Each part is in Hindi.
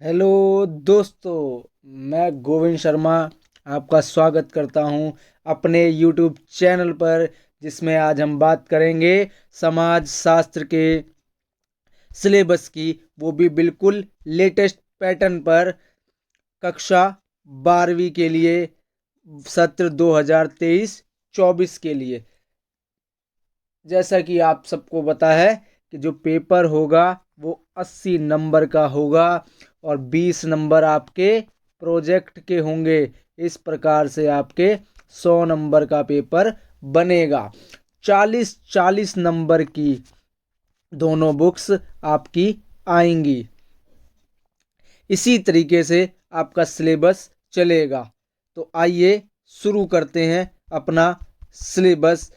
हेलो दोस्तों, मैं गोविंद शर्मा आपका स्वागत करता हूं अपने यूट्यूब चैनल पर, जिसमें आज हम बात करेंगे समाज शास्त्र के सिलेबस की, वो भी बिल्कुल लेटेस्ट पैटर्न पर। कक्षा 12वीं के लिए, सत्र 2023-24 के लिए। जैसा कि आप सबको पता है कि जो पेपर होगा वो 80 नंबर का होगा और 20 नंबर आपके प्रोजेक्ट के होंगे। इस प्रकार से आपके 100 नंबर का पेपर बनेगा। 40-40 नंबर की दोनों बुक्स आपकी आएंगी। इसी तरीके से आपका सिलेबस चलेगा। तो आइए शुरू करते हैं अपना सिलेबस।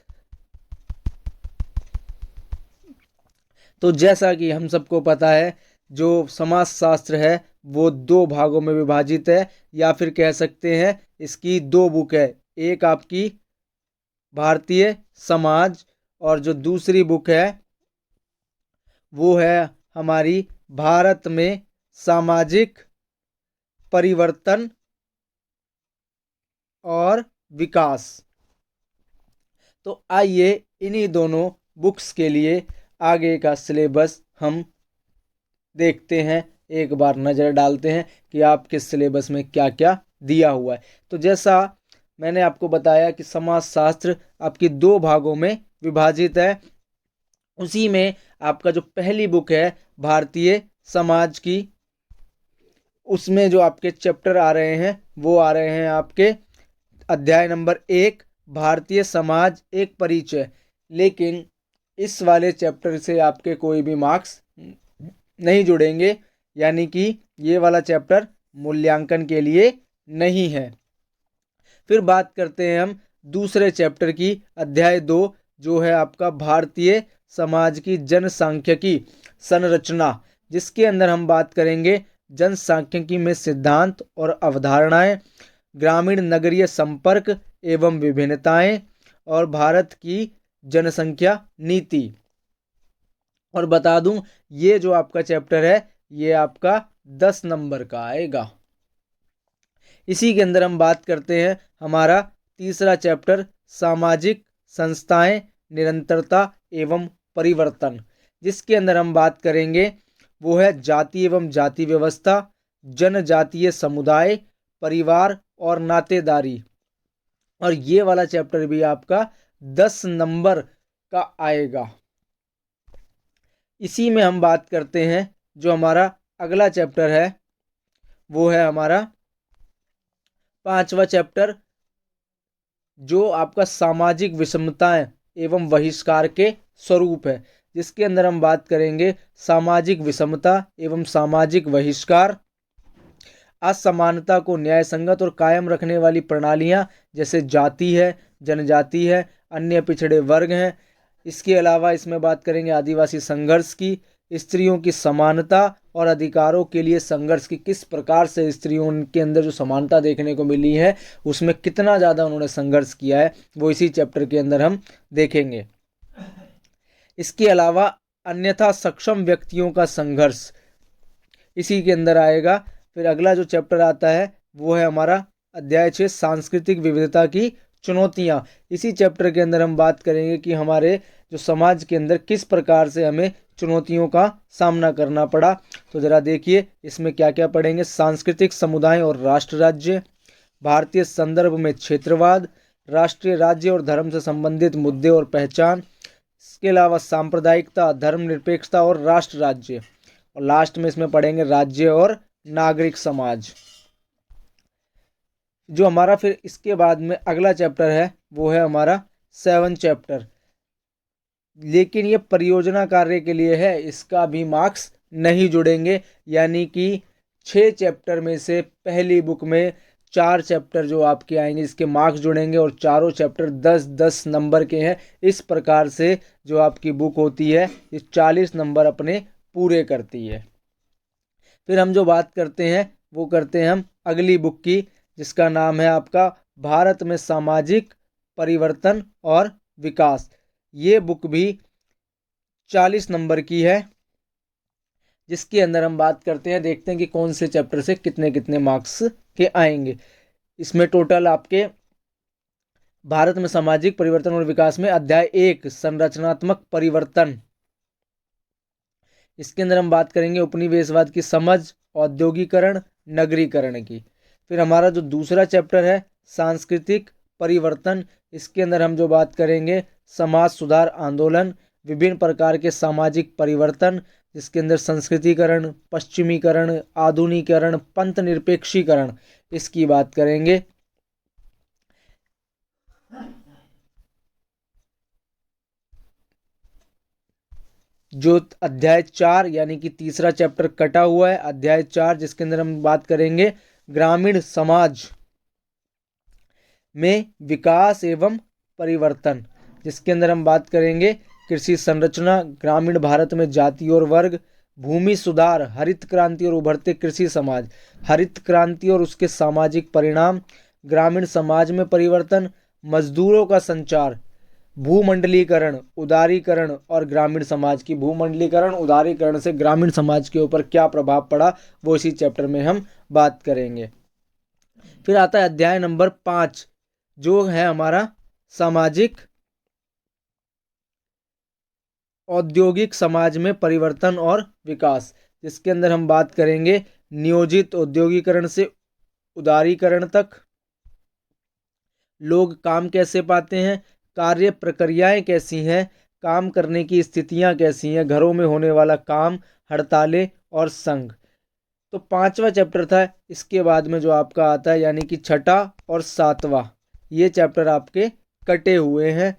तो जैसा कि हम सबको पता है, जो समाज शास्त्र है वो दो भागों में विभाजित है, या फिर कह सकते हैं इसकी दो बुक है। एक आपकी भारतीय समाज, और जो दूसरी बुक है वो है हमारी भारत में सामाजिक परिवर्तन और विकास। तो आइए इन्हीं दोनों बुक्स के लिए आगे का सिलेबस हम देखते हैं, एक बार नज़र डालते हैं कि आपके सिलेबस में क्या क्या दिया हुआ है। तो जैसा मैंने आपको बताया कि समाज शास्त्र आपकी दो भागों में विभाजित है, उसी में आपका जो पहली बुक है भारतीय समाज की, उसमें जो आपके चैप्टर आ रहे हैं वो आ रहे हैं आपके अध्याय नंबर 1, भारतीय समाज एक परिचय। लेकिन इस वाले चैप्टर से आपके कोई भी मार्क्स नहीं जुड़ेंगे, यानी कि ये वाला चैप्टर मूल्यांकन के लिए नहीं है। फिर बात करते हैं हम दूसरे चैप्टर की, अध्याय 2, जो है आपका भारतीय समाज की जनसांख्यिकी संरचना, जिसके अंदर हम बात करेंगे जनसांख्यिकी में सिद्धांत और अवधारणाएं, ग्रामीण नगरीय संपर्क एवं विभिन्नताएं, और भारत की जनसंख्या नीति। और बता दूं, ये जो आपका चैप्टर है ये आपका 10 नंबर का आएगा। इसी के अंदर हम बात करते हैं हमारा तीसरा चैप्टर, सामाजिक संस्थाएं, निरंतरता एवं परिवर्तन, जिसके अंदर हम बात करेंगे वो है जाति एवं जाति व्यवस्था, जनजातीय समुदाय, परिवार और नातेदारी। और ये वाला चैप्टर भी आपका 10 नंबर का आएगा। इसी में हम बात करते हैं जो हमारा अगला चैप्टर है, वो है हमारा पांचवा चैप्टर, जो आपका सामाजिक विषमताएं एवं बहिष्कार के स्वरूप है, जिसके अंदर हम बात करेंगे सामाजिक विषमता एवं सामाजिक बहिष्कार, असमानता को न्याय संगत और कायम रखने वाली प्रणालियां, जैसे जाति है, जनजाति है, अन्य पिछड़े वर्ग हैं। इसके अलावा इसमें बात करेंगे आदिवासी संघर्ष की, स्त्रियों की समानता और अधिकारों के लिए संघर्ष की, किस प्रकार से स्त्रियों के अंदर जो समानता देखने को मिली है उसमें कितना ज़्यादा उन्होंने संघर्ष किया है, वो इसी चैप्टर के अंदर हम देखेंगे। इसके अलावा अन्यथा सक्षम व्यक्तियों का संघर्ष इसी के अंदर आएगा। फिर अगला जो चैप्टर आता है वो है हमारा अध्याय 6, सांस्कृतिक विविधता की चुनौतियां। इसी चैप्टर के अंदर हम बात करेंगे कि हमारे जो समाज के अंदर किस प्रकार से हमें चुनौतियों का सामना करना पड़ा। तो जरा देखिए इसमें क्या क्या पढ़ेंगे। सांस्कृतिक समुदाय और राष्ट्र राज्य, भारतीय संदर्भ में क्षेत्रवाद, राष्ट्रीय राज्य और धर्म से संबंधित मुद्दे और पहचान, इसके अलावा सांप्रदायिकता, धर्मनिरपेक्षता और राष्ट्र राज्य, और लास्ट में इसमें पढ़ेंगे राज्य और नागरिक समाज। जो हमारा फिर इसके बाद में अगला चैप्टर है वो है हमारा 7 चैप्टर, लेकिन ये परियोजना कार्य के लिए है, इसका भी मार्क्स नहीं जुड़ेंगे। यानी कि 6 चैप्टर में से पहली बुक में 4 चैप्टर जो आपके आएंगे इसके मार्क्स जुड़ेंगे, और चारों चैप्टर 10-10 नंबर के हैं। इस प्रकार से जो आपकी बुक होती है ये 40 नंबर अपने पूरे करती है। फिर हम जो बात करते हैं वो करते हैं हम अगली बुक की, जिसका नाम है आपका भारत में सामाजिक परिवर्तन और विकास। ये बुक भी 40 नंबर की है। जिसके अंदर हम बात करते हैं, देखते हैं कि कौन से चैप्टर से कितने कितने मार्क्स के आएंगे। इसमें टोटल आपके भारत में सामाजिक परिवर्तन और विकास में अध्याय 1 संरचनात्मक परिवर्तन, इसके अंदर हम बात करेंगे उपनिवेशवाद की समझ, औद्योगिकरण, नगरीकरण की। फिर हमारा जो दूसरा चैप्टर है सांस्कृतिक परिवर्तन, इसके अंदर हम जो बात करेंगे समाज सुधार आंदोलन, विभिन्न प्रकार के सामाजिक परिवर्तन, जिसके अंदर संस्कृतिकरण, पश्चिमीकरण, आधुनिकीकरण, पंथ निरपेक्षीकरण, इसकी बात करेंगे। जो अध्याय 4 यानी कि तीसरा चैप्टर कटा हुआ है, अध्याय 4, जिसके अंदर हम बात करेंगे ग्रामीण समाज में विकास एवं परिवर्तन, जिसके अंदर हम बात करेंगे कृषि संरचना, ग्रामीण भारत में जाति और वर्ग, भूमि सुधार, हरित क्रांति और उभरते कृषि समाज, हरित क्रांति और उसके सामाजिक परिणाम, ग्रामीण समाज में परिवर्तन, मजदूरों का संचार, भूमंडलीकरण, उदारीकरण और ग्रामीण समाज की भूमंडलीकरण उदारीकरण से ग्रामीण समाज के ऊपर क्या प्रभाव पड़ा, वो इसी चैप्टर में हम बात करेंगे। फिर आता है अध्याय नंबर 5, जो है हमारा सामाजिक औद्योगिक समाज में परिवर्तन और विकास, जिसके अंदर हम बात करेंगे नियोजित औद्योगिकरण से उदारीकरण तक, लोग काम कैसे पाते हैं, कार्य प्रक्रियाएं कैसी हैं, काम करने की स्थितियां कैसी हैं, घरों में होने वाला काम, हड़तालें और संघ। तो 5वां चैप्टर था। इसके बाद में जो आपका आता है यानी कि 6ठा और 7वां, ये चैप्टर आपके कटे हुए हैं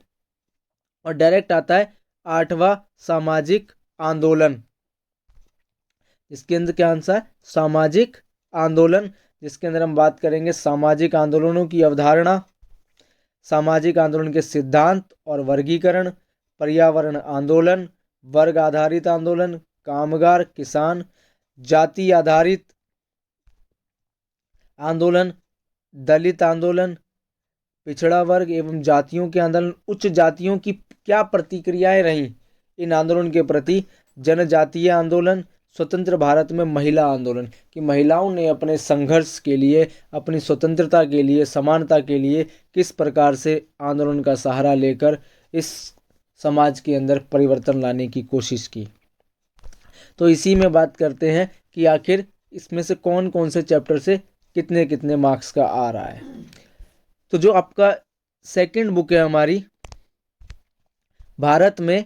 और डायरेक्ट आता है 8वां सामाजिक आंदोलन, इसके अंदर क्या आंसर है सामाजिक आंदोलन, जिसके अंदर हम बात करेंगे सामाजिक आंदोलनों की अवधारणा, सामाजिक आंदोलन के सिद्धांत और वर्गीकरण, पर्यावरण आंदोलन, वर्ग आधारित आंदोलन, कामगार किसान, जाति आधारित आंदोलन, दलित आंदोलन, पिछड़ा वर्ग एवं जातियों के आंदोलन, उच्च जातियों की क्या प्रतिक्रियाएं रहीं इन आंदोलन के प्रति, जनजातीय आंदोलन, स्वतंत्र भारत में महिला आंदोलन कि महिलाओं ने अपने संघर्ष के लिए, अपनी स्वतंत्रता के लिए, समानता के लिए किस प्रकार से आंदोलन का सहारा लेकर इस समाज के अंदर परिवर्तन लाने की कोशिश की। तो इसी में बात करते हैं कि आखिर इसमें से कौन कौन से चैप्टर से कितने कितने मार्क्स का आ रहा है। तो जो आपका सेकंड बुक है हमारी भारत में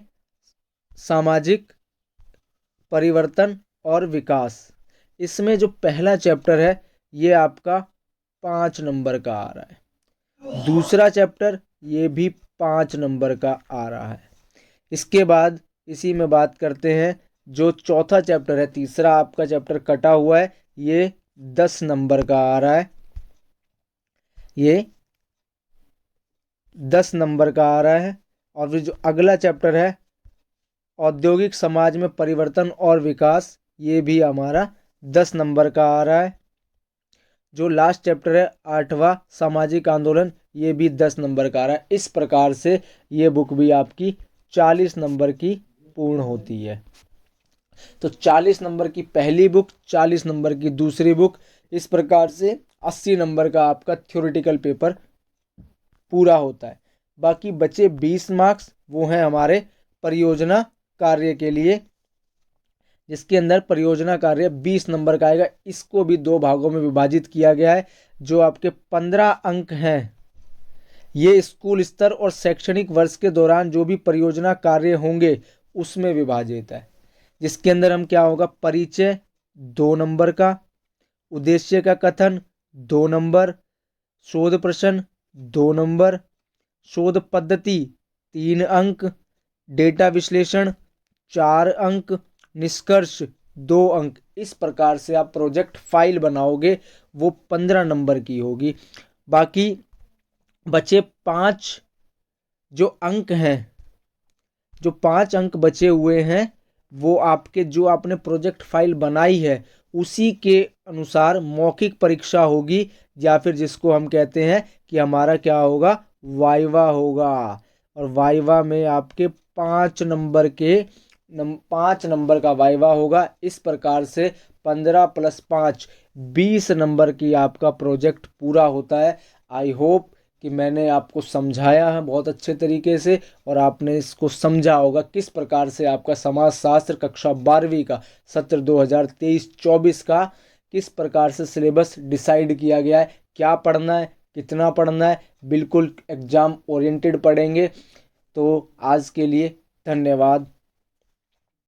सामाजिक परिवर्तन और विकास, इसमें जो पहला चैप्टर है ये आपका 5 नंबर का आ रहा है, दूसरा चैप्टर ये भी 5 नंबर का आ रहा है। इसके बाद इसी में बात करते हैं जो चौथा चैप्टर है, तीसरा आपका चैप्टर कटा हुआ है, ये 10 नंबर का आ रहा है, ये 10 नंबर का आ रहा है। और फिर जो अगला चैप्टर है औद्योगिक समाज में परिवर्तन और विकास, ये भी हमारा 10 नंबर का आ रहा है। जो लास्ट चैप्टर है 8वां सामाजिक आंदोलन, ये भी 10 नंबर का आ रहा है। इस प्रकार से ये बुक भी आपकी 40 नंबर की पूर्ण होती है। तो 40 नंबर की पहली बुक, 40 नंबर की दूसरी बुक, इस प्रकार से 80 नंबर का आपका थ्योरेटिकल पेपर पूरा होता है। बाकी बचे 20 मार्क्स वो हैं हमारे परियोजना कार्य के लिए, जिसके अंदर परियोजना कार्य 20 नंबर का आएगा। इसको भी 2 भागों में विभाजित किया गया है। जो आपके 15 अंक हैं ये स्कूल स्तर और शैक्षणिक वर्ष के दौरान जो भी परियोजना कार्य होंगे उसमें विभाजित है, जिसके अंदर हम क्या होगा परिचय 2 नंबर का, उद्देश्य का कथन 2 नंबर, शोध प्रश्न 2 नंबर, शोध पद्धति 3 अंक, डेटा विश्लेषण 4 अंक, निष्कर्ष 2 अंक। इस प्रकार से आप प्रोजेक्ट फाइल बनाओगे वो 15 नंबर की होगी। बाकी बचे 5 जो अंक हैं, जो 5 अंक बचे हुए हैं वो आपके जो आपने प्रोजेक्ट फाइल बनाई है उसी के अनुसार मौखिक परीक्षा होगी, या फिर जिसको हम कहते हैं कि हमारा क्या होगा वाइवा होगा। और वाइवा में आपके 5 नंबर के 5 नंबर का वाइवा होगा। इस प्रकार से 15 + 5 20 नंबर की आपका प्रोजेक्ट पूरा होता है। आई होप कि मैंने आपको समझाया है बहुत अच्छे तरीके से और आपने इसको समझा होगा किस प्रकार से आपका समाजशास्त्र कक्षा 12वीं का सत्र 2023-24 का किस प्रकार से सिलेबस डिसाइड किया गया है, क्या पढ़ना है, कितना पढ़ना है। बिल्कुल एग्जाम ओरिएंटेड पढ़ेंगे। तो आज के लिए धन्यवाद।